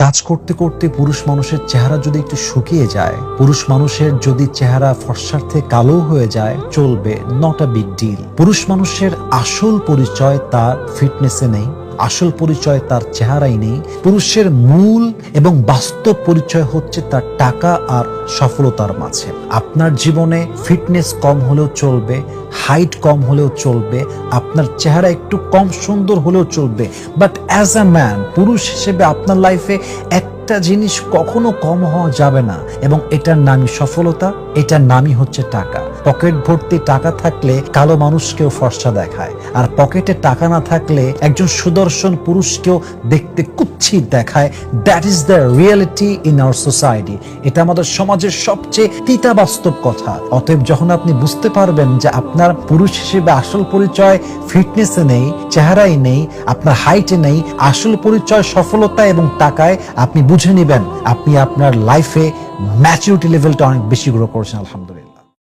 কাজ করতে করতে পুরুষ মানুষের চেহারা যদি একটু শুকিয়ে যায়, পুরুষ মানুষের যদি চেহারা ফর্সার থেকে কালো হয়ে যায়, চলবে, নট আ বিগ ডিল। পুরুষ মানুষের আসল পরিচয় তার ফিটনেসে নেই, আসল পরিচয় তার চেহারাই নেই। পুরুষের মূল এবং বাস্তব পরিচয় হচ্ছে তার টাকা আর সফলতার মাঝে। আপনার জীবনে ফিটনেস কম হলেও চলবে, হাইট কম হলেও চলবে, আপনার চেহারা একটু কম সুন্দর হলেও চলবে, বাট অ্যাজ আ ম্যান, পুরুষ হিসেবে আপনার লাইফে একটা জিনিস কখনো কম হওয়া যাবে না, এবং এটার নামই সফলতা, এটার নামই হচ্ছে টাকা। পকেট ভর্তি টাকা থাকলে কালো মানুষকেও ফর্সা দেখায়, আর পকেটে টাকা না থাকলে একজন সুদর্শন পুরুষকেও দেখতে কুৎসিত দেখায়। That is the reality in our society. এটা আমাদের সমাজের সবচেয়ে তিতা বাস্তব কথা। অতএব যখন আপনি বুঝতে পারবেন যে আপনার পুরুষ হিসেবে আসল পরিচয় ফিটনেসে নেই, চেহারাই নেই, আপনার হাইটে নেই, আসল পরিচয় সফলতা এবং টাকায়, আপনি বুঝে নেবেন আপনি আপনার লাইফে ম্যাচুরিটি লেভেলটা অনেক বেশি গ্রো করছেন। আলহামদুলিল্লাহ।